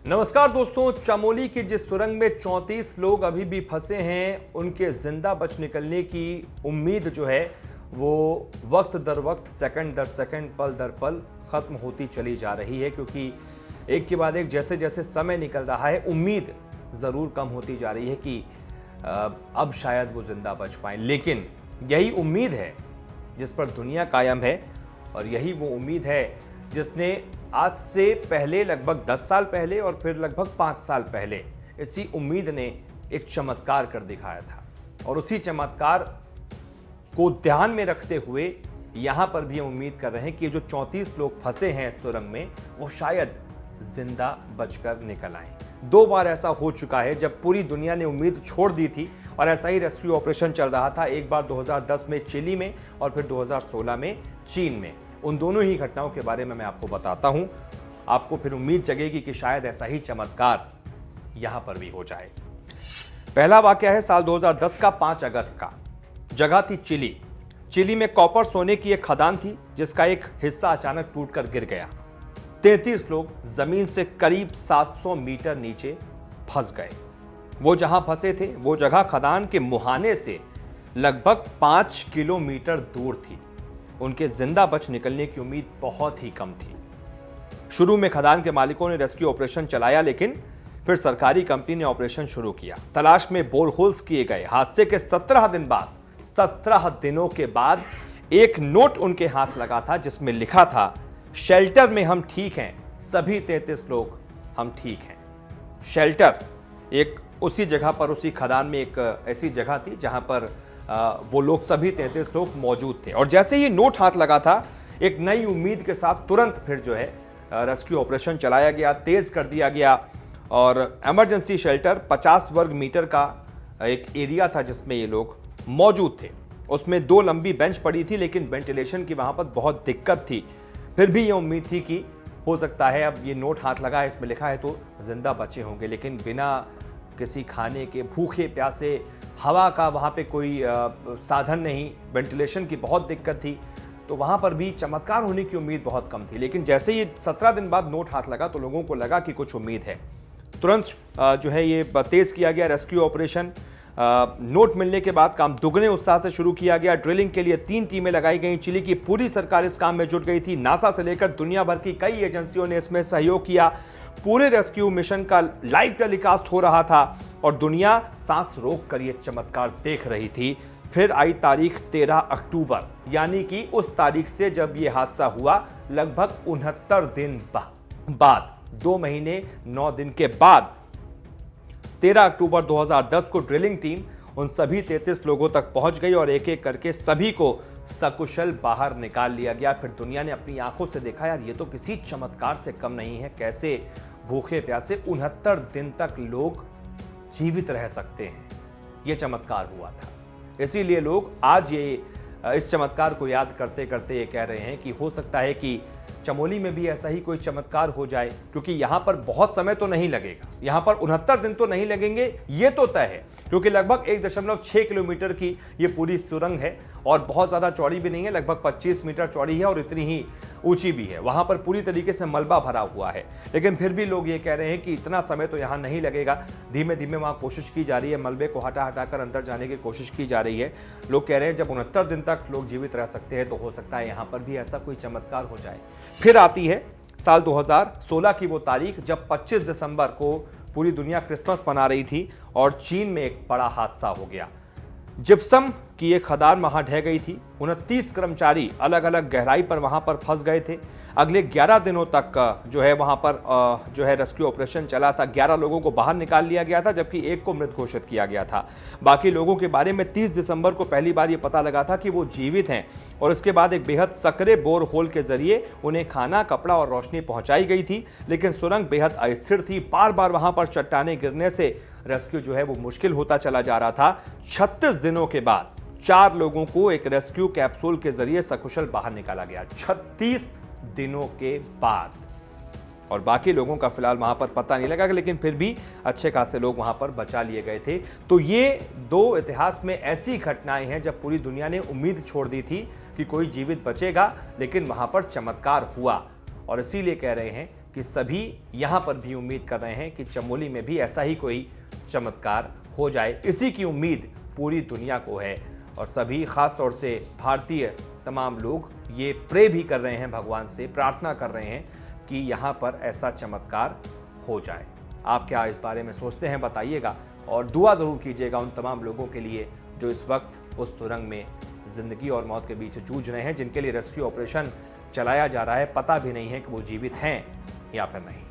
नमस्कार दोस्तों, चमोली की जिस सुरंग में 34 लोग अभी भी फंसे हैं, उनके जिंदा बच निकलने की उम्मीद जो है वो वक्त दर वक्त, सेकंड दर सेकंड, पल दर पल खत्म होती चली जा रही है। क्योंकि एक के बाद एक जैसे जैसे समय निकल रहा है, उम्मीद ज़रूर कम होती जा रही है कि अब शायद वो जिंदा बच पाएं। लेकिन यही उम्मीद है जिस पर दुनिया कायम है, और यही वो उम्मीद है जिसने आज से पहले लगभग 10 साल पहले और फिर लगभग 5 साल पहले इसी उम्मीद ने एक चमत्कार कर दिखाया था। और उसी चमत्कार को ध्यान में रखते हुए यहां पर भी हम उम्मीद कर रहे हैं कि जो 34 लोग फंसे हैं इस सुरंग में, वो शायद जिंदा बचकर निकल आए। 2 बार ऐसा हो चुका है जब पूरी दुनिया ने उम्मीद छोड़ दी थी और ऐसा ही रेस्क्यू ऑपरेशन चल रहा था। एक बार 2010 में चिली में और फिर 2016 में चीन में। उन दोनों ही घटनाओं के बारे में मैं आपको बताता हूं। आपको फिर उम्मीद जगेगी कि शायद ऐसा ही चमत्कार यहां पर भी हो जाए। पहला वाकया है साल 2010 का 5 अगस्त का। जगह थी चिली। चिली में कॉपर सोने की एक खदान थी जिसका एक हिस्सा अचानक टूटकर गिर गया। 33 लोग जमीन से करीब 700 मीटर नीचे फंस गए। वो जहां फंसे थे वो जगह खदान के मुहाने से लगभग 5 किलोमीटर दूर थी। उनके जिंदा बच निकलने की उम्मीद बहुत ही कम थी। शुरू में खदान के मालिकों ने रेस्क्यू ऑपरेशन चलाया, लेकिन फिर सरकारी कंपनी ने ऑपरेशन शुरू किया। तलाश में बोरहोल्स किए गए। हादसे के 17 दिनों के बाद एक नोट उनके हाथ लगा था जिसमें लिखा था, शेल्टर में हम ठीक हैं, सभी 33 लोग हम ठीक हैं। शेल्टर एक उसी जगह पर, उसी खदान में एक ऐसी जगह थी जहां पर वो लोग, सभी 33 लोग मौजूद थे। और जैसे ही नोट हाथ लगा था, एक नई उम्मीद के साथ तुरंत फिर जो है रेस्क्यू ऑपरेशन चलाया गया, तेज कर दिया गया। और इमरजेंसी शेल्टर 50 वर्ग मीटर का एक एरिया था जिसमें ये लोग मौजूद थे। उसमें 2 लंबी बेंच पड़ी थी, लेकिन वेंटिलेशन की वहां पर बहुत दिक्कत थी। फिर भी ये उम्मीद थी कि हो सकता है अब ये नोट हाथ लगा है, इसमें लिखा है तो जिंदा बचे होंगे। लेकिन बिना किसी खाने के, भूखे प्यासे, हवा का वहाँ पे कोई साधन नहीं, वेंटिलेशन की बहुत दिक्कत थी, तो वहाँ पर भी चमत्कार होने की उम्मीद बहुत कम थी। लेकिन जैसे ही 17 दिन बाद नोट हाथ लगा तो लोगों को लगा कि कुछ उम्मीद है। तुरंत जो है ये तेज किया गया रेस्क्यू ऑपरेशन। नोट मिलने के बाद काम दुगने उत्साह से शुरू किया गया। ड्रिलिंग के लिए 3 टीमें लगाई गई। चिली की पूरी सरकार इस काम में जुट गई थी। नासा से लेकर दुनिया भर की कई एजेंसियों ने इसमें सहयोग किया। पूरे रेस्क्यू मिशन का लाइव टेलीकास्ट हो रहा था और दुनिया सांस रोक कर यह चमत्कार देख रही थी। फिर आई तारीख 13 अक्टूबर, यानी कि उस तारीख से जब यह हादसा हुआ लगभग 69 दिन बाद, 2 महीने 9 दिन के बाद 13 अक्टूबर 2010 को ड्रिलिंग टीम उन सभी 33 लोगों तक पहुंच गई और एक एक करके सभी को सकुशल बाहर निकाल लिया गया। फिर दुनिया ने अपनी आंखों से देखा, यार ये तो किसी चमत्कार से कम नहीं है। कैसे भूखे प्यासे 69 दिन तक लोग जीवित रह सकते हैं, ये चमत्कार हुआ था। इसीलिए लोग आज इस चमत्कार को याद करते करते ये कह रहे हैं कि हो सकता है कि चमोली में भी ऐसा ही कोई चमत्कार हो जाए। क्योंकि यहां पर बहुत समय तो नहीं लगेगा, यहां पर 69 दिन तो नहीं लगेंगे, ये तो तय है। क्योंकि लगभग 1.6 किलोमीटर की ये पूरी सुरंग है और बहुत ज़्यादा चौड़ी भी नहीं है, लगभग 25 मीटर चौड़ी है और इतनी ही ऊंची भी है। वहां पर पूरी तरीके से मलबा भरा हुआ है। लेकिन फिर भी लोग ये कह रहे हैं कि इतना समय तो यहाँ नहीं लगेगा। धीमे धीमे वहाँ कोशिश की जा रही है, मलबे को हटा हटा कर अंदर जाने की कोशिश की जा रही है। लोग कह रहे हैं जब 69 दिन तक लोग जीवित रह सकते हैं तो हो सकता है यहाँ पर भी ऐसा कोई चमत्कार हो जाए। फिर आती है साल 2016 की वो तारीख जब 25 दिसंबर को पूरी दुनिया क्रिसमस मना रही थी और चीन में एक बड़ा हादसा हो गया। जिप्सम की एक खदान वहां ढह गई थी। 29 कर्मचारी अलग अलग गहराई पर वहां पर फंस गए थे। अगले 11 दिनों तक जो है वहां पर जो है रेस्क्यू ऑपरेशन चला था। 11 लोगों को बाहर निकाल लिया गया था, जबकि एक को मृत घोषित किया गया था। बाकी लोगों के बारे में 30 दिसंबर को पहली बार ये पता लगा था कि वो जीवित हैं और इसके बाद एक बेहद सकरे बोर होल के जरिए उन्हें खाना, कपड़ा और रोशनी पहुंचाई गई थी। लेकिन सुरंग बेहद अस्थिर थी। बार बार वहां पर चट्टाने गिरने से रेस्क्यू जो है वो मुश्किल होता चला जा रहा था। 36 दिनों के बाद 4 लोगों को एक रेस्क्यू कैप्सूल के जरिए सकुशल बाहर निकाला गया। 36 दिनों के बाद। और बाकी लोगों का फिलहाल वहां पर पता नहीं लगा, लेकिन फिर भी अच्छे खासे लोग वहां पर बचा लिए गए थे। तो ये 2 इतिहास में ऐसी घटनाएं हैं जब पूरी दुनिया ने उम्मीद छोड़ दी थी कि कोई जीवित बचेगा, लेकिन वहां पर चमत्कार हुआ। और इसीलिए कह रहे हैं कि सभी यहाँ पर भी उम्मीद कर रहे हैं कि चमोली में भी ऐसा ही कोई चमत्कार हो जाए। इसी की उम्मीद पूरी दुनिया को है और सभी, खास तौर से भारतीय तमाम लोग ये प्रे भी कर रहे हैं, भगवान से प्रार्थना कर रहे हैं कि यहाँ पर ऐसा चमत्कार हो जाए। आप क्या इस बारे में सोचते हैं बताइएगा और दुआ ज़रूर कीजिएगा उन तमाम लोगों के लिए जो इस वक्त उस सुरंग में ज़िंदगी और मौत के बीच जूझ रहे हैं, जिनके लिए रेस्क्यू ऑपरेशन चलाया जा रहा है। पता भी नहीं है कि वो जीवित हैं या फिर नहीं।